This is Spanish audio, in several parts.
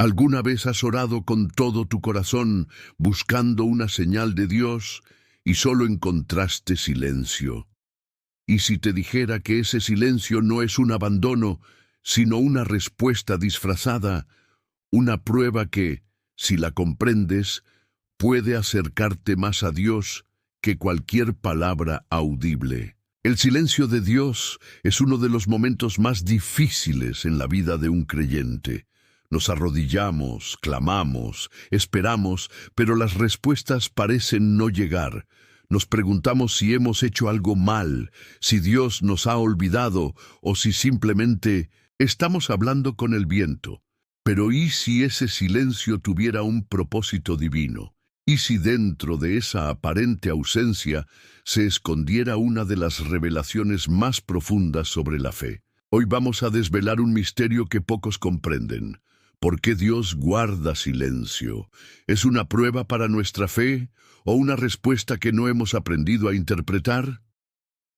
¿Alguna vez has orado con todo tu corazón buscando una señal de Dios y solo encontraste silencio? Y si te dijera que ese silencio no es un abandono, sino una respuesta disfrazada, una prueba que, si la comprendes, puede acercarte más a Dios que cualquier palabra audible. El silencio de Dios es uno de los momentos más difíciles en la vida de un creyente. Nos arrodillamos, clamamos, esperamos, pero las respuestas parecen no llegar. Nos preguntamos si hemos hecho algo mal, si Dios nos ha olvidado o si simplemente estamos hablando con el viento. Pero ¿y si ese silencio tuviera un propósito divino? ¿Y si dentro de esa aparente ausencia se escondiera una de las revelaciones más profundas sobre la fe? Hoy vamos a desvelar un misterio que pocos comprenden. ¿Por qué Dios guarda silencio? ¿Es una prueba para nuestra fe o una respuesta que no hemos aprendido a interpretar?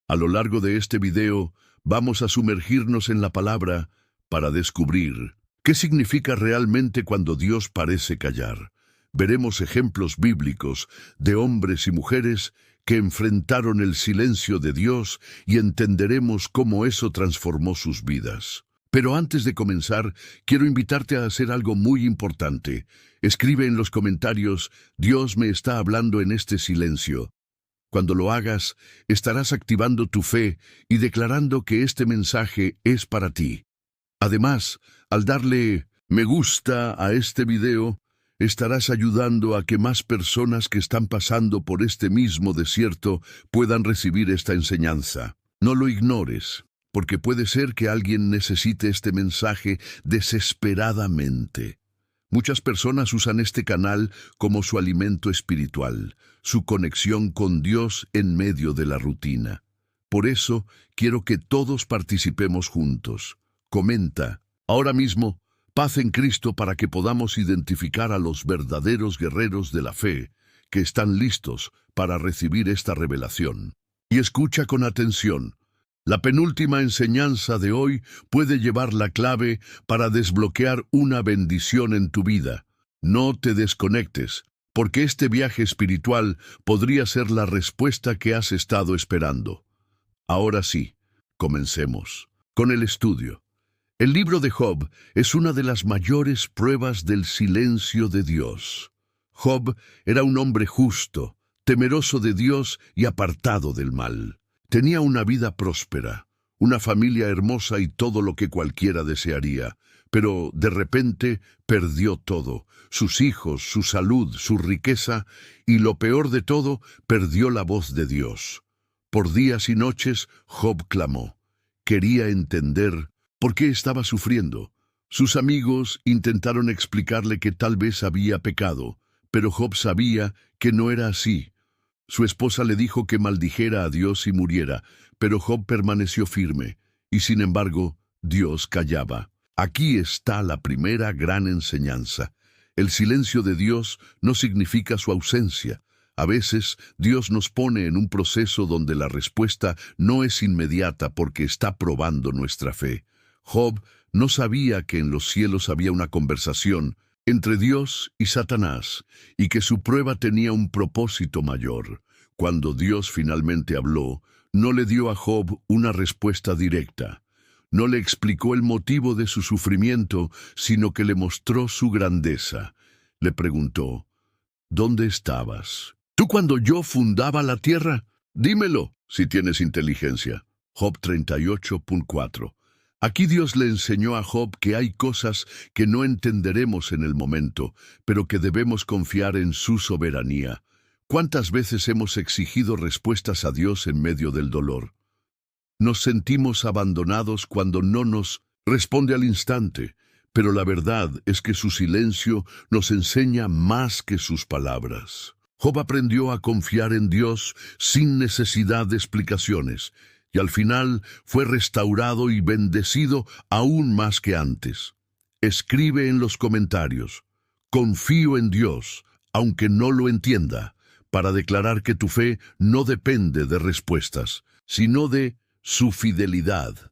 A lo largo de este video vamos a sumergirnos en la palabra para descubrir qué significa realmente cuando Dios parece callar. Veremos ejemplos bíblicos de hombres y mujeres que enfrentaron el silencio de Dios y entenderemos cómo eso transformó sus vidas. Pero antes de comenzar, quiero invitarte a hacer algo muy importante. Escribe en los comentarios, Dios me está hablando en este silencio. Cuando lo hagas, estarás activando tu fe y declarando que este mensaje es para ti. Además, al darle me gusta a este video, estarás ayudando a que más personas que están pasando por este mismo desierto puedan recibir esta enseñanza. No lo ignores, porque puede ser que alguien necesite este mensaje desesperadamente. Muchas personas usan este canal como su alimento espiritual, su conexión con Dios en medio de la rutina. Por eso, quiero que todos participemos juntos. Comenta, ahora mismo, paz en Cristo para que podamos identificar a los verdaderos guerreros de la fe que están listos para recibir esta revelación. Y escucha con atención. La penúltima enseñanza de hoy puede llevar la clave para desbloquear una bendición en tu vida. No te desconectes, porque este viaje espiritual podría ser la respuesta que has estado esperando. Ahora sí, comencemos con el estudio. El libro de Job es una de las mayores pruebas del silencio de Dios. Job era un hombre justo, temeroso de Dios y apartado del mal. Tenía una vida próspera, una familia hermosa y todo lo que cualquiera desearía, pero de repente perdió todo, sus hijos, su salud, su riqueza y lo peor de todo, perdió la voz de Dios. Por días y noches Job clamó. Quería entender por qué estaba sufriendo. Sus amigos intentaron explicarle que tal vez había pecado, pero Job sabía que no era así. Su esposa le dijo que maldijera a Dios y muriera, pero Job permaneció firme, y sin embargo, Dios callaba. Aquí está la primera gran enseñanza. El silencio de Dios no significa su ausencia. A veces, Dios nos pone en un proceso donde la respuesta no es inmediata porque está probando nuestra fe. Job no sabía que en los cielos había una conversación entre Dios y Satanás, y que su prueba tenía un propósito mayor. Cuando Dios finalmente habló, no le dio a Job una respuesta directa. No le explicó el motivo de su sufrimiento, sino que le mostró su grandeza. Le preguntó, ¿dónde estabas? ¿Tú cuando yo fundaba la tierra? Dímelo, si tienes inteligencia. Job 38.4. Aquí Dios le enseñó a Job que hay cosas que no entenderemos en el momento, pero que debemos confiar en su soberanía. ¿Cuántas veces hemos exigido respuestas a Dios en medio del dolor? Nos sentimos abandonados cuando no nos responde al instante, pero la verdad es que su silencio nos enseña más que sus palabras. Job aprendió a confiar en Dios sin necesidad de explicaciones, y al final fue restaurado y bendecido aún más que antes. Escribe en los comentarios, confío en Dios, aunque no lo entienda, para declarar que tu fe no depende de respuestas, sino de su fidelidad.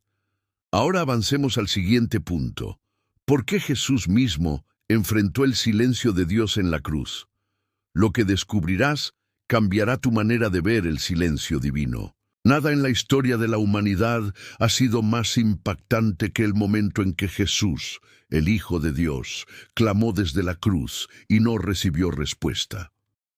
Ahora avancemos al siguiente punto. ¿Por qué Jesús mismo enfrentó el silencio de Dios en la cruz. Lo que descubrirás cambiará tu manera de ver el silencio divino. Nada en la historia de la humanidad ha sido más impactante que el momento en que Jesús, el Hijo de Dios, clamó desde la cruz y no recibió respuesta.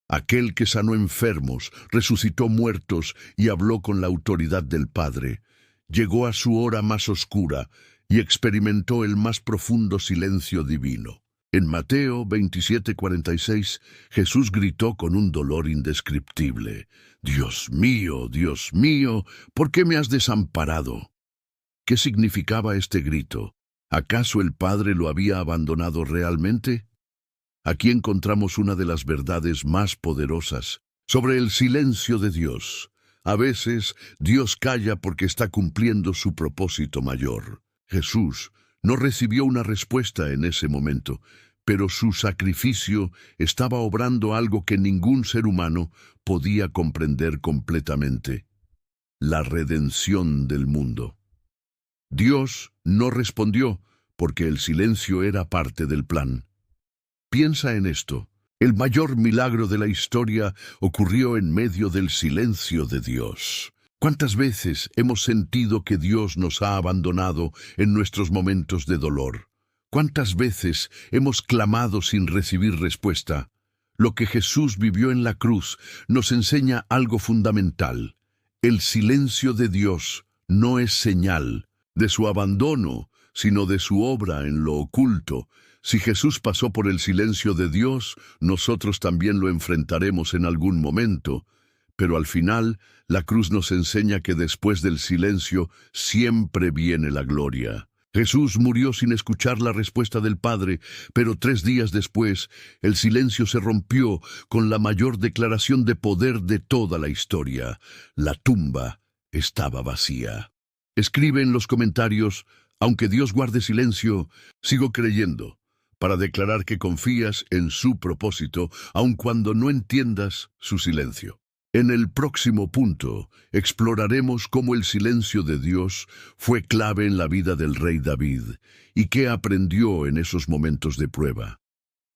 Aquel que sanó enfermos, resucitó muertos y habló con la autoridad del Padre, llegó a su hora más oscura y experimentó el más profundo silencio divino. En Mateo 27:46, Jesús gritó con un dolor indescriptible: Dios mío, ¿por qué me has desamparado? ¿Qué significaba este grito? ¿Acaso el Padre lo había abandonado realmente? Aquí encontramos una de las verdades más poderosas sobre el silencio de Dios. A veces, Dios calla porque está cumpliendo su propósito mayor. Jesús no recibió una respuesta en ese momento, pero su sacrificio estaba obrando algo que ningún ser humano podía comprender completamente: la redención del mundo. Dios no respondió porque el silencio era parte del plan. Piensa en esto. El mayor milagro de la historia ocurrió en medio del silencio de Dios. ¿Cuántas veces hemos sentido que Dios nos ha abandonado en nuestros momentos de dolor? ¿Cuántas veces hemos clamado sin recibir respuesta? Lo que Jesús vivió en la cruz nos enseña algo fundamental. El silencio de Dios no es señal de su abandono, sino de su obra en lo oculto. Si Jesús pasó por el silencio de Dios, nosotros también lo enfrentaremos en algún momento. Pero al final, la cruz nos enseña que después del silencio siempre viene la gloria. Jesús murió sin escuchar la respuesta del Padre, pero 3 días después, el silencio se rompió con la mayor declaración de poder de toda la historia. La tumba estaba vacía. Escribe en los comentarios: aunque Dios guarde silencio, sigo creyendo, para declarar que confías en su propósito, aun cuando no entiendas su silencio. En el próximo punto, exploraremos cómo el silencio de Dios fue clave en la vida del rey David y qué aprendió en esos momentos de prueba.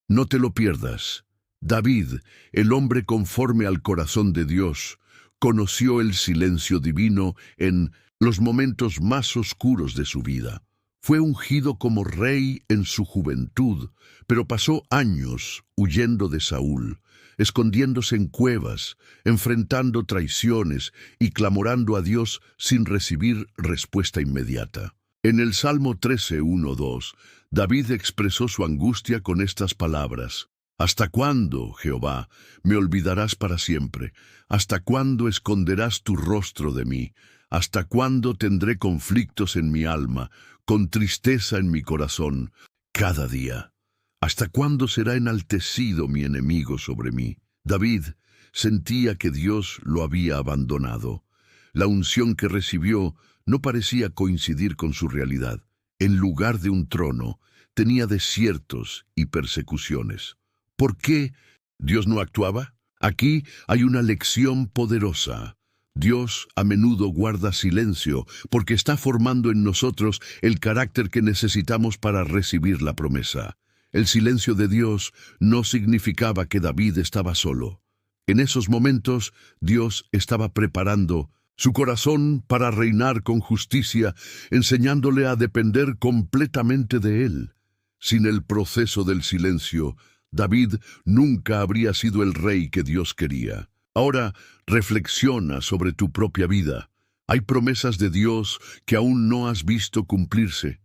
No te lo pierdas. David, el hombre conforme al corazón de Dios, conoció el silencio divino en los momentos más oscuros de su vida. Fue ungido como rey en su juventud, pero pasó años huyendo de Saúl, escondiéndose en cuevas, enfrentando traiciones y clamorando a Dios sin recibir respuesta inmediata. En el Salmo 13:1-2, David expresó su angustia con estas palabras: ¿Hasta cuándo, Jehová, me olvidarás para siempre? ¿Hasta cuándo esconderás tu rostro de mí? ¿Hasta cuándo tendré conflictos en mi alma, con tristeza en mi corazón, cada día? ¿Hasta cuándo será enaltecido mi enemigo sobre mí? David sentía que Dios lo había abandonado. La unción que recibió no parecía coincidir con su realidad. En lugar de un trono, tenía desiertos y persecuciones. ¿Por qué Dios no actuaba? Aquí hay una lección poderosa. Dios a menudo guarda silencio porque está formando en nosotros el carácter que necesitamos para recibir la promesa. El silencio de Dios no significaba que David estaba solo. En esos momentos, Dios estaba preparando su corazón para reinar con justicia, enseñándole a depender completamente de Él. Sin el proceso del silencio, David nunca habría sido el rey que Dios quería. Ahora, reflexiona sobre tu propia vida. ¿Hay promesas de Dios que aún no has visto cumplirse?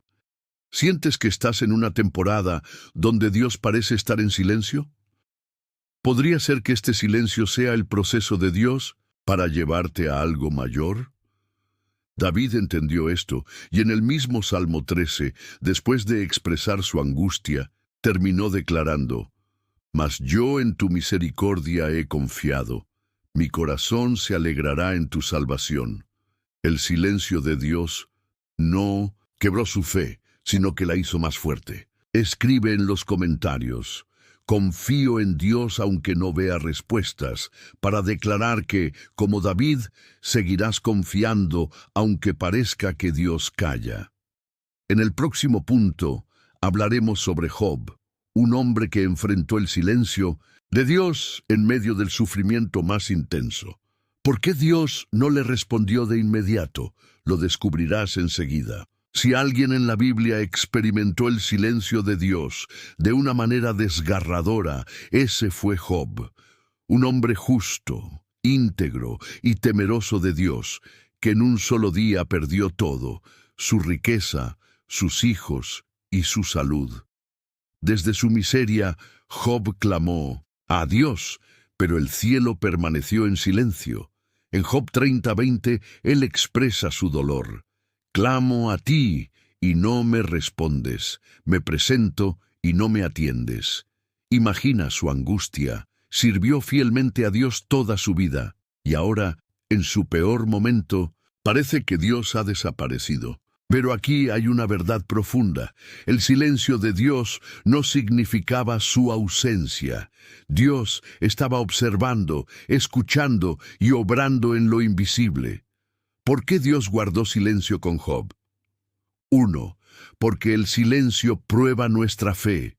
¿Sientes que estás en una temporada donde Dios parece estar en silencio? ¿Podría ser que este silencio sea el proceso de Dios para llevarte a algo mayor? David entendió esto, y en el mismo Salmo 13, después de expresar su angustia, terminó declarando: Mas yo en tu misericordia he confiado. Mi corazón se alegrará en tu salvación. El silencio de Dios no quebró su fe, sino que la hizo más fuerte. Escribe en los comentarios: confío en Dios aunque no vea respuestas, para declarar que, como David, seguirás confiando aunque parezca que Dios calla. En el próximo punto hablaremos sobre Job, un hombre que enfrentó el silencio de Dios en medio del sufrimiento más intenso. ¿Por qué Dios no le respondió de inmediato? Lo descubrirás enseguida. Si alguien en la Biblia experimentó el silencio de Dios de una manera desgarradora, ese fue Job, un hombre justo, íntegro y temeroso de Dios, que en un solo día perdió todo, su riqueza, sus hijos y su salud. Desde su miseria, Job clamó a Dios, pero el cielo permaneció en silencio. En Job 30:20, él expresa su dolor. Clamo a ti, y no me respondes. Me presento, y no me atiendes. Imagina su angustia. Sirvió fielmente a Dios toda su vida, y ahora, en su peor momento, parece que Dios ha desaparecido. Pero aquí hay una verdad profunda. El silencio de Dios no significaba su ausencia. Dios estaba observando, escuchando y obrando en lo invisible. ¿Por qué Dios guardó silencio con Job? 1. Porque el silencio prueba nuestra fe.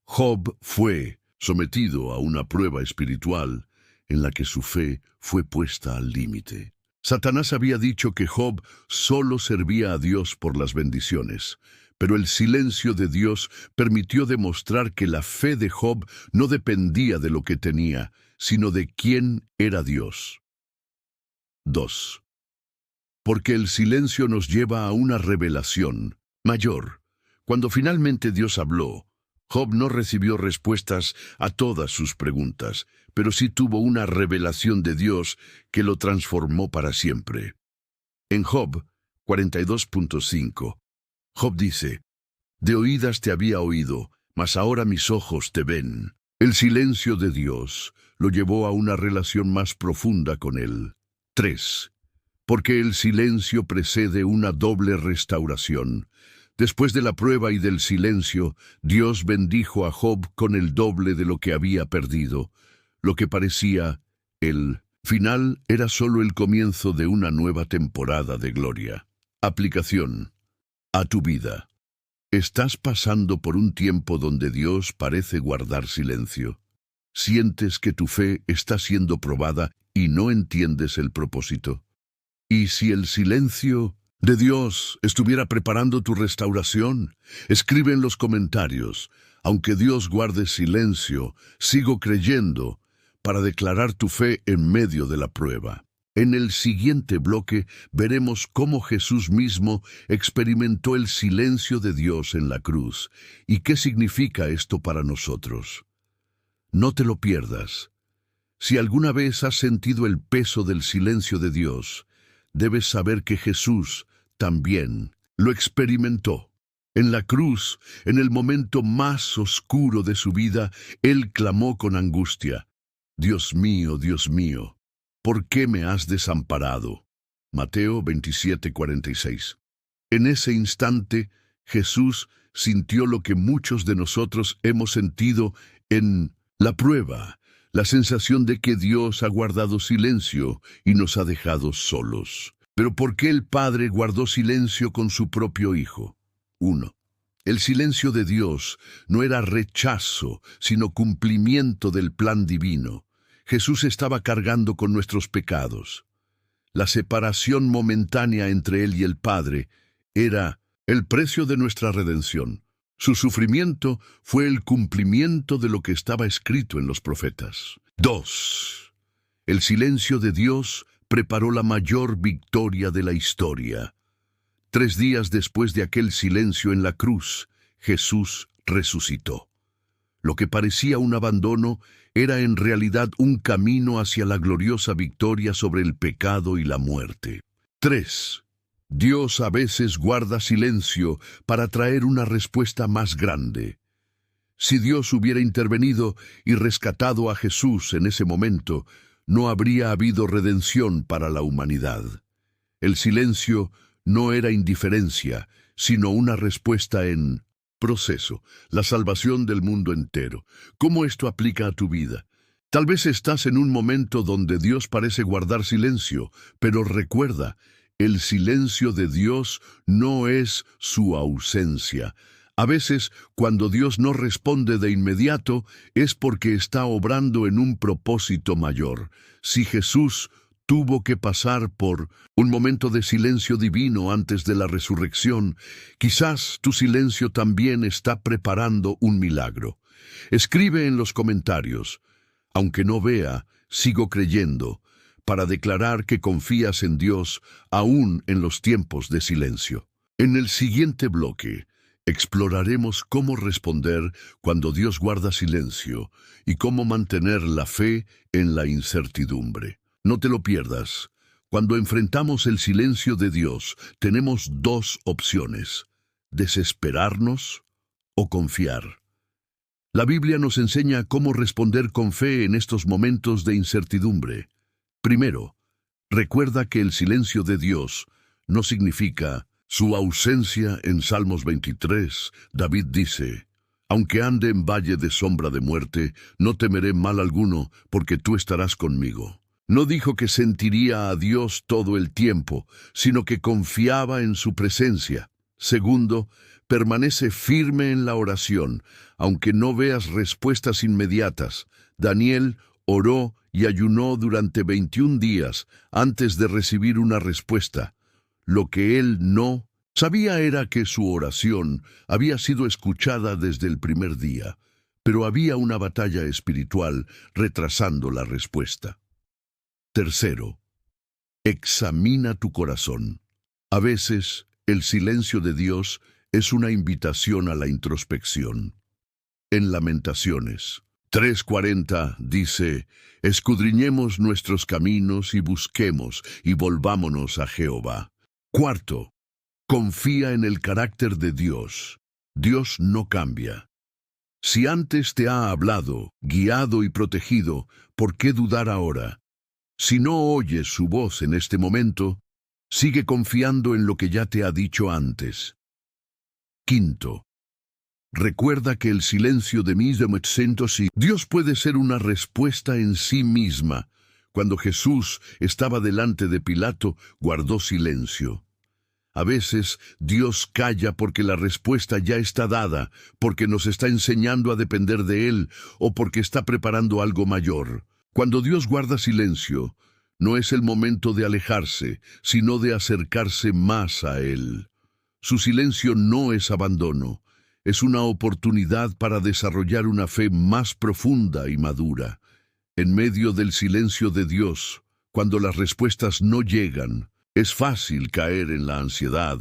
Job fue sometido a una prueba espiritual en la que su fe fue puesta al límite. Satanás había dicho que Job solo servía a Dios por las bendiciones, pero el silencio de Dios permitió demostrar que la fe de Job no dependía de lo que tenía, sino de quién era Dios. 2. Porque el silencio nos lleva a una revelación mayor. Cuando finalmente Dios habló, Job no recibió respuestas a todas sus preguntas, pero sí tuvo una revelación de Dios que lo transformó para siempre. En Job 42:5, Job dice: «De oídas te había oído, mas ahora mis ojos te ven». El silencio de Dios lo llevó a una relación más profunda con Él. 3. Porque el silencio precede una doble restauración. Después de la prueba y del silencio, Dios bendijo a Job con el doble de lo que había perdido. Lo que parecía el final era solo el comienzo de una nueva temporada de gloria. Aplicación a tu vida. ¿Estás pasando por un tiempo donde Dios parece guardar silencio? ¿Sientes que tu fe está siendo probada y no entiendes el propósito? ¿Y si el silencio de Dios estuviera preparando tu restauración? Escribe en los comentarios: aunque Dios guarde silencio, sigo creyendo, para declarar tu fe en medio de la prueba. En el siguiente bloque veremos cómo Jesús mismo experimentó el silencio de Dios en la cruz y qué significa esto para nosotros. No te lo pierdas. Si alguna vez has sentido el peso del silencio de Dios, debes saber que Jesús también lo experimentó. En la cruz, en el momento más oscuro de su vida, Él clamó con angustia: Dios mío, ¿por qué me has desamparado? Mateo 27:46. En ese instante, Jesús sintió lo que muchos de nosotros hemos sentido en la prueba, la sensación de que Dios ha guardado silencio y nos ha dejado solos. Pero ¿por qué el Padre guardó silencio con su propio Hijo? 1. El silencio de Dios no era rechazo, sino cumplimiento del plan divino. Jesús estaba cargando con nuestros pecados. La separación momentánea entre Él y el Padre era el precio de nuestra redención. Su sufrimiento fue el cumplimiento de lo que estaba escrito en los profetas. 2. El silencio de Dios preparó la mayor victoria de la historia. 3 días después de aquel silencio en la cruz, Jesús resucitó. Lo que parecía un abandono era en realidad un camino hacia la gloriosa victoria sobre el pecado y la muerte. 3. Dios a veces guarda silencio para traer una respuesta más grande. Si Dios hubiera intervenido y rescatado a Jesús en ese momento, no habría habido redención para la humanidad. El silencio no era indiferencia, sino una respuesta en proceso, la salvación del mundo entero. ¿Cómo esto aplica a tu vida? Tal vez estás en un momento donde Dios parece guardar silencio, pero recuerda, el silencio de Dios no es su ausencia. A veces, cuando Dios no responde de inmediato, es porque está obrando en un propósito mayor. Si Jesús tuvo que pasar por un momento de silencio divino antes de la resurrección, quizás tu silencio también está preparando un milagro. Escribe en los comentarios: aunque no vea, sigo creyendo, para declarar que confías en Dios aún en los tiempos de silencio. En el siguiente bloque, exploraremos cómo responder cuando Dios guarda silencio y cómo mantener la fe en la incertidumbre. No te lo pierdas. Cuando enfrentamos el silencio de Dios, tenemos dos opciones: desesperarnos o confiar. La Biblia nos enseña cómo responder con fe en estos momentos de incertidumbre. Primero, recuerda que el silencio de Dios no significa su ausencia. En Salmos 23, David dice: aunque ande en valle de sombra de muerte, no temeré mal alguno, porque tú estarás conmigo. No dijo que sentiría a Dios todo el tiempo, sino que confiaba en su presencia. Segundo, permanece firme en la oración, aunque no veas respuestas inmediatas. Daniel oró y ayunó durante 21 días antes de recibir una respuesta. Lo que él no sabía era que su oración había sido escuchada desde el primer día, pero había una batalla espiritual retrasando la respuesta. Tercero, examina tu corazón. A veces, el silencio de Dios es una invitación a la introspección. En Lamentaciones 3:40 dice: escudriñemos nuestros caminos y busquemos y volvámonos a Jehová. Cuarto, confía en el carácter de Dios. Dios no cambia. Si antes te ha hablado, guiado y protegido, ¿por qué dudar ahora? Si no oyes su voz en este momento, sigue confiando en lo que ya te ha dicho antes. Quinto, recuerda que el silencio de Dios puede ser una respuesta en sí misma. Cuando Jesús estaba delante de Pilato, guardó silencio. A veces Dios calla porque la respuesta ya está dada, porque nos está enseñando a depender de Él o porque está preparando algo mayor. Cuando Dios guarda silencio, no es el momento de alejarse, sino de acercarse más a Él. Su silencio no es abandono, es una oportunidad para desarrollar una fe más profunda y madura. En medio del silencio de Dios, cuando las respuestas no llegan, es fácil caer en la ansiedad,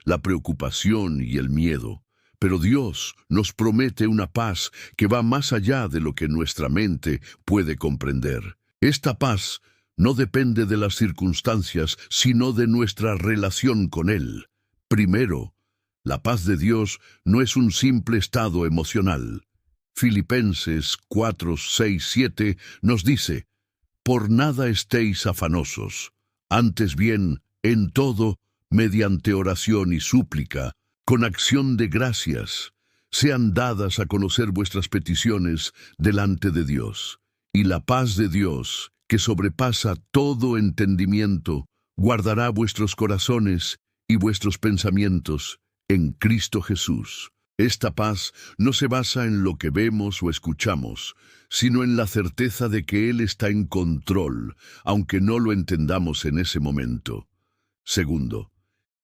la preocupación y el miedo. Pero Dios nos promete una paz que va más allá de lo que nuestra mente puede comprender. Esta paz no depende de las circunstancias, sino de nuestra relación con Él. Primero, la paz de Dios no es un simple estado emocional. Filipenses 4:6-7 nos dice: por nada estéis afanosos, antes bien, en todo, mediante oración y súplica, con acción de gracias, sean dadas a conocer vuestras peticiones delante de Dios. Y la paz de Dios, que sobrepasa todo entendimiento, guardará vuestros corazones y vuestros pensamientos en Cristo Jesús. Esta paz no se basa en lo que vemos o escuchamos, sino en la certeza de que Él está en control, aunque no lo entendamos en ese momento. Segundo,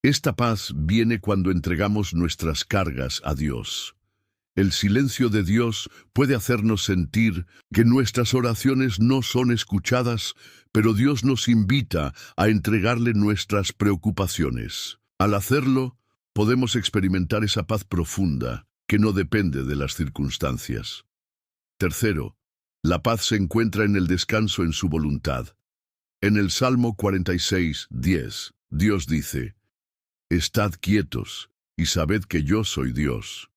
esta paz viene cuando entregamos nuestras cargas a Dios. El silencio de Dios puede hacernos sentir que nuestras oraciones no son escuchadas, pero Dios nos invita a entregarle nuestras preocupaciones. Al hacerlo, podemos experimentar esa paz profunda que no depende de las circunstancias. Tercero, la paz se encuentra en el descanso en su voluntad. En el Salmo 46:10, Dios dice: estad quietos y sabed que yo soy Dios.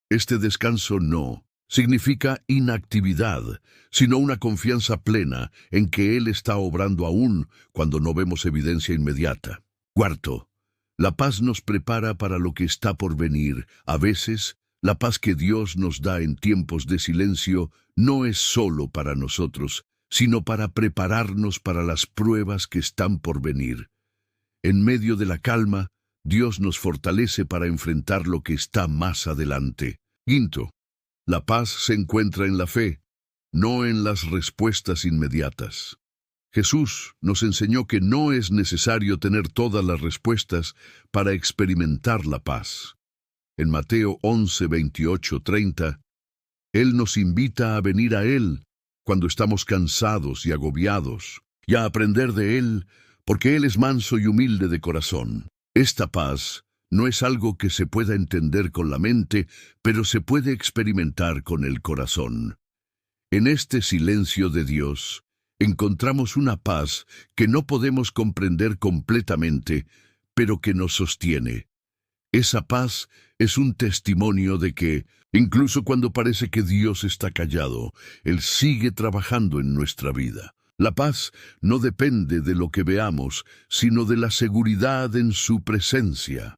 Este descanso no significa inactividad, sino una confianza plena en que Él está obrando aún cuando no vemos evidencia inmediata. Cuarto, la paz nos prepara para lo que está por venir. A veces, la paz que Dios nos da en tiempos de silencio no es solo para nosotros, sino para prepararnos para las pruebas que están por venir. En medio de la calma, Dios nos fortalece para enfrentar lo que está más adelante. Quinto, la paz se encuentra en la fe, no en las respuestas inmediatas. Jesús nos enseñó que no es necesario tener todas las respuestas para experimentar la paz. En Mateo 11, 28, 30, Él nos invita a venir a Él cuando estamos cansados y agobiados, y a aprender de Él, porque Él es manso y humilde de corazón. Esta paz no es algo que se pueda entender con la mente, pero se puede experimentar con el corazón. En este silencio de Dios, encontramos una paz que no podemos comprender completamente, pero que nos sostiene. Esa paz es un testimonio de que, incluso cuando parece que Dios está callado, Él sigue trabajando en nuestra vida. La paz no depende de lo que veamos, sino de la seguridad en su presencia.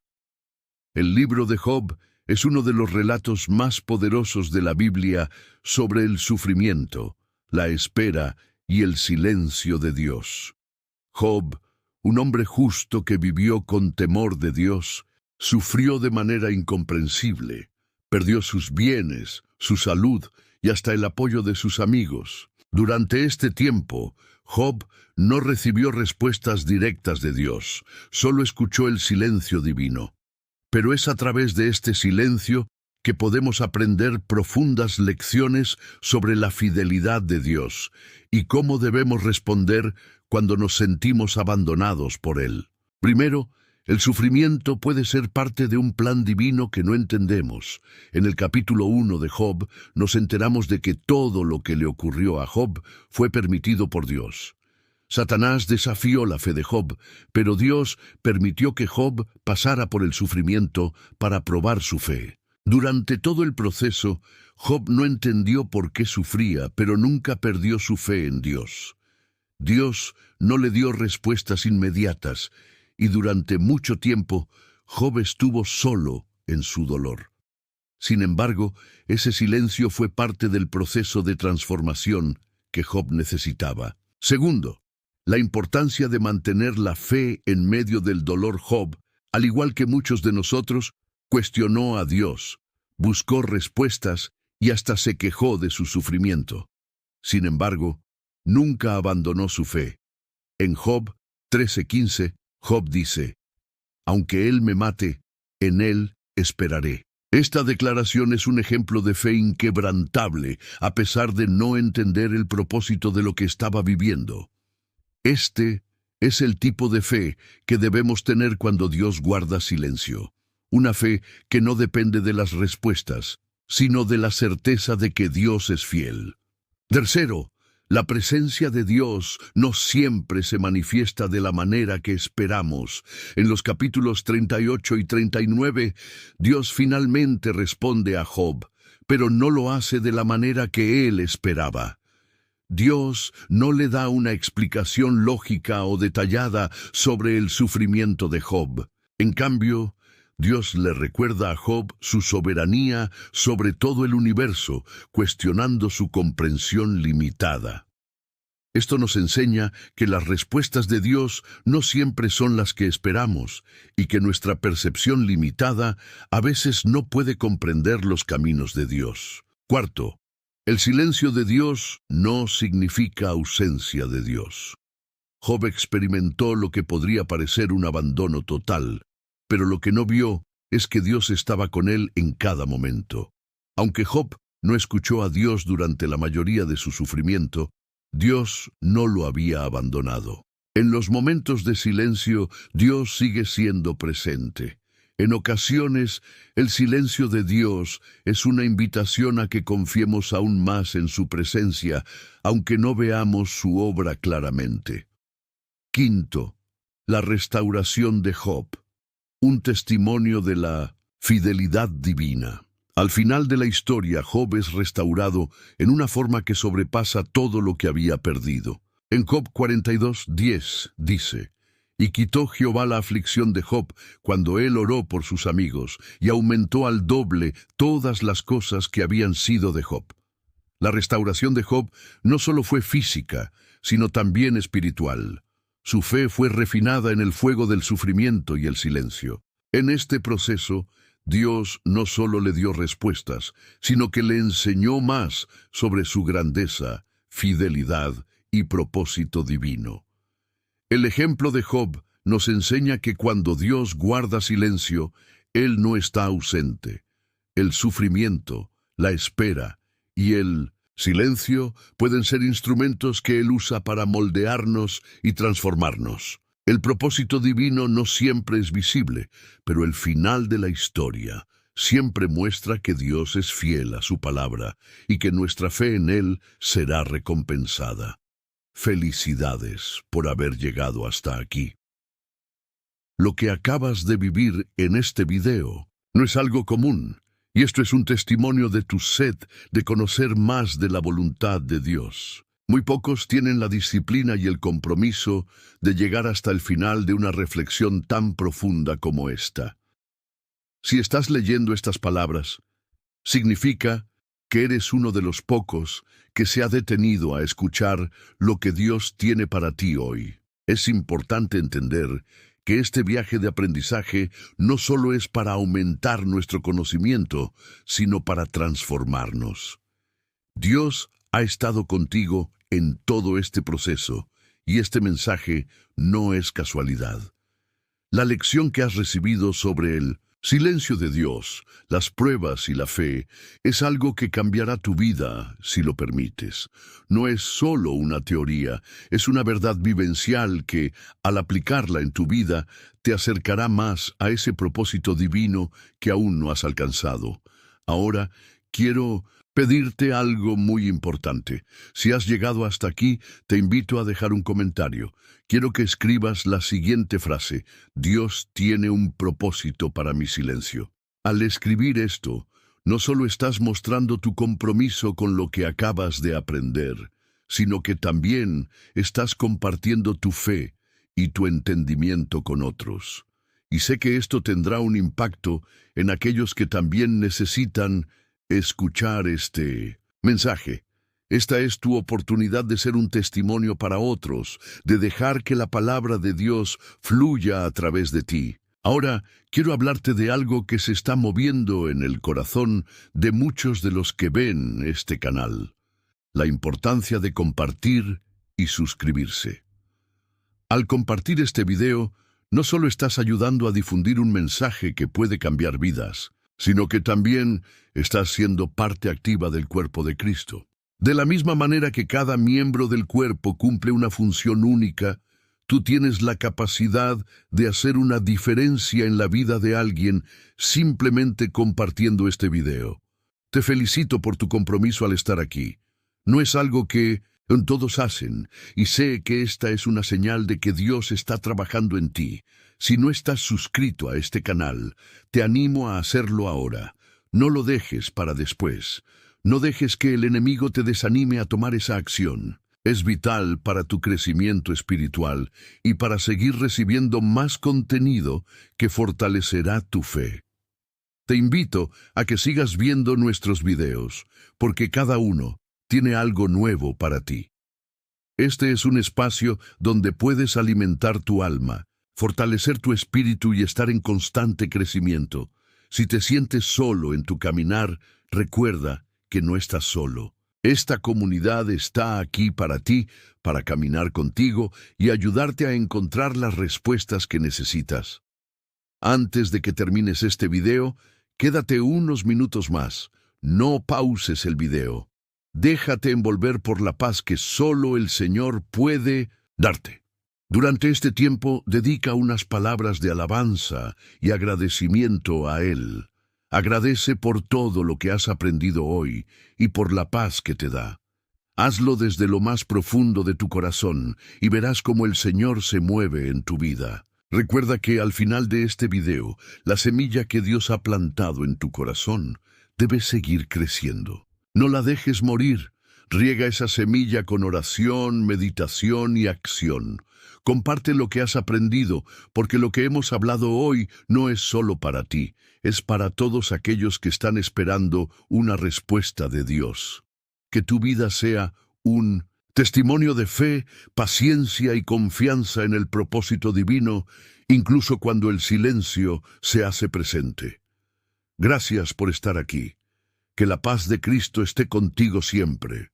El libro de Job es uno de los relatos más poderosos de la Biblia sobre el sufrimiento, la espera y el silencio de Dios. Job, un hombre justo que vivió con temor de Dios, sufrió de manera incomprensible. Perdió sus bienes, su salud y hasta el apoyo de sus amigos. Durante este tiempo, Job no recibió respuestas directas de Dios, solo escuchó el silencio divino. Pero es a través de este silencio que podemos aprender profundas lecciones sobre la fidelidad de Dios y cómo debemos responder cuando nos sentimos abandonados por Él. Primero, el sufrimiento puede ser parte de un plan divino que no entendemos. En el capítulo 1 de Job nos enteramos de que todo lo que le ocurrió a Job fue permitido por Dios. Satanás desafió la fe de Job, pero Dios permitió que Job pasara por el sufrimiento para probar su fe. Durante todo el proceso, Job no entendió por qué sufría, pero nunca perdió su fe en Dios. Dios no le dio respuestas inmediatas, y durante mucho tiempo, Job estuvo solo en su dolor. Sin embargo, ese silencio fue parte del proceso de transformación que Job necesitaba. Segundo, la importancia de mantener la fe en medio del dolor. Job, al igual que muchos de nosotros, cuestionó a Dios, buscó respuestas y hasta se quejó de su sufrimiento. Sin embargo, nunca abandonó su fe. En Job 13:15, Job dice, «Aunque Él me mate, en Él esperaré». Esta declaración es un ejemplo de fe inquebrantable, a pesar de no entender el propósito de lo que estaba viviendo. Este es el tipo de fe que debemos tener cuando Dios guarda silencio. Una fe que no depende de las respuestas, sino de la certeza de que Dios es fiel. Tercero, la presencia de Dios no siempre se manifiesta de la manera que esperamos. En los capítulos 38 y 39, Dios finalmente responde a Job, pero no lo hace de la manera que él esperaba. Dios no le da una explicación lógica o detallada sobre el sufrimiento de Job. En cambio, Dios le recuerda a Job su soberanía sobre todo el universo, cuestionando su comprensión limitada. Esto nos enseña que las respuestas de Dios no siempre son las que esperamos y que nuestra percepción limitada a veces no puede comprender los caminos de Dios. Cuarto, el silencio de Dios no significa ausencia de Dios. Job experimentó lo que podría parecer un abandono total, pero lo que no vio es que Dios estaba con él en cada momento. Aunque Job no escuchó a Dios durante la mayoría de su sufrimiento, Dios no lo había abandonado. En los momentos de silencio, Dios sigue siendo presente. En ocasiones, el silencio de Dios es una invitación a que confiemos aún más en su presencia, aunque no veamos su obra claramente. Quinto, la restauración de Job. Un testimonio de la fidelidad divina. Al final de la historia, Job es restaurado en una forma que sobrepasa todo lo que había perdido. En Job 42:10 dice, «Y quitó Jehová la aflicción de Job cuando él oró por sus amigos, y aumentó al doble todas las cosas que habían sido de Job». La restauración de Job no solo fue física, sino también espiritual. Su fe fue refinada en el fuego del sufrimiento y el silencio. En este proceso, Dios no solo le dio respuestas, sino que le enseñó más sobre su grandeza, fidelidad y propósito divino. El ejemplo de Job nos enseña que cuando Dios guarda silencio, Él no está ausente. El sufrimiento, la espera y el silencio pueden ser instrumentos que Él usa para moldearnos y transformarnos. El propósito divino no siempre es visible, pero el final de la historia siempre muestra que Dios es fiel a su palabra y que nuestra fe en Él será recompensada. Felicidades por haber llegado hasta aquí. Lo que acabas de vivir en este video no es algo común, y esto es un testimonio de tu sed de conocer más de la voluntad de Dios. Muy pocos tienen la disciplina y el compromiso de llegar hasta el final de una reflexión tan profunda como esta. Si estás leyendo estas palabras, significa que eres uno de los pocos que se ha detenido a escuchar lo que Dios tiene para ti hoy. Es importante entender que este viaje de aprendizaje no solo es para aumentar nuestro conocimiento, sino para transformarnos. Dios ha estado contigo en todo este proceso, y este mensaje no es casualidad. La lección que has recibido sobre el silencio de Dios, las pruebas y la fe, es algo que cambiará tu vida si lo permites. No es solo una teoría, es una verdad vivencial que, al aplicarla en tu vida, te acercará más a ese propósito divino que aún no has alcanzado. Ahora, quiero pedirte algo muy importante. Si has llegado hasta aquí, te invito a dejar un comentario. Quiero que escribas la siguiente frase: Dios tiene un propósito para mi silencio. Al escribir esto, no solo estás mostrando tu compromiso con lo que acabas de aprender, sino que también estás compartiendo tu fe y tu entendimiento con otros. Y sé que esto tendrá un impacto en aquellos que también necesitan escuchar este mensaje. Esta es tu oportunidad de ser un testimonio para otros, de dejar que la palabra de Dios fluya a través de ti. Ahora, quiero hablarte de algo que se está moviendo en el corazón de muchos de los que ven este canal: la importancia de compartir y suscribirse. Al compartir este video, no solo estás ayudando a difundir un mensaje que puede cambiar vidas, sino que también estás siendo parte activa del cuerpo de Cristo. De la misma manera que cada miembro del cuerpo cumple una función única, tú tienes la capacidad de hacer una diferencia en la vida de alguien simplemente compartiendo este video. Te felicito por tu compromiso al estar aquí. No es algo que todos hacen, y sé que esta es una señal de que Dios está trabajando en ti. Si no estás suscrito a este canal, te animo a hacerlo ahora. No lo dejes para después. No dejes que el enemigo te desanime a tomar esa acción. Es vital para tu crecimiento espiritual y para seguir recibiendo más contenido que fortalecerá tu fe. Te invito a que sigas viendo nuestros videos, porque cada uno tiene algo nuevo para ti. Este es un espacio donde puedes alimentar tu alma, fortalecer tu espíritu y estar en constante crecimiento. Si te sientes solo en tu caminar, recuerda que no estás solo. Esta comunidad está aquí para ti, para caminar contigo y ayudarte a encontrar las respuestas que necesitas. Antes de que termines este video, quédate unos minutos más. No pauses el video. Déjate envolver por la paz que solo el Señor puede darte. Durante este tiempo, dedica unas palabras de alabanza y agradecimiento a Él. Agradece por todo lo que has aprendido hoy y por la paz que te da. Hazlo desde lo más profundo de tu corazón y verás cómo el Señor se mueve en tu vida. Recuerda que al final de este video, la semilla que Dios ha plantado en tu corazón debe seguir creciendo. No la dejes morir. Riega esa semilla con oración, meditación y acción. Comparte lo que has aprendido, porque lo que hemos hablado hoy no es solo para ti, es para todos aquellos que están esperando una respuesta de Dios. Que tu vida sea un testimonio de fe, paciencia y confianza en el propósito divino, incluso cuando el silencio se hace presente. Gracias por estar aquí. Que la paz de Cristo esté contigo siempre.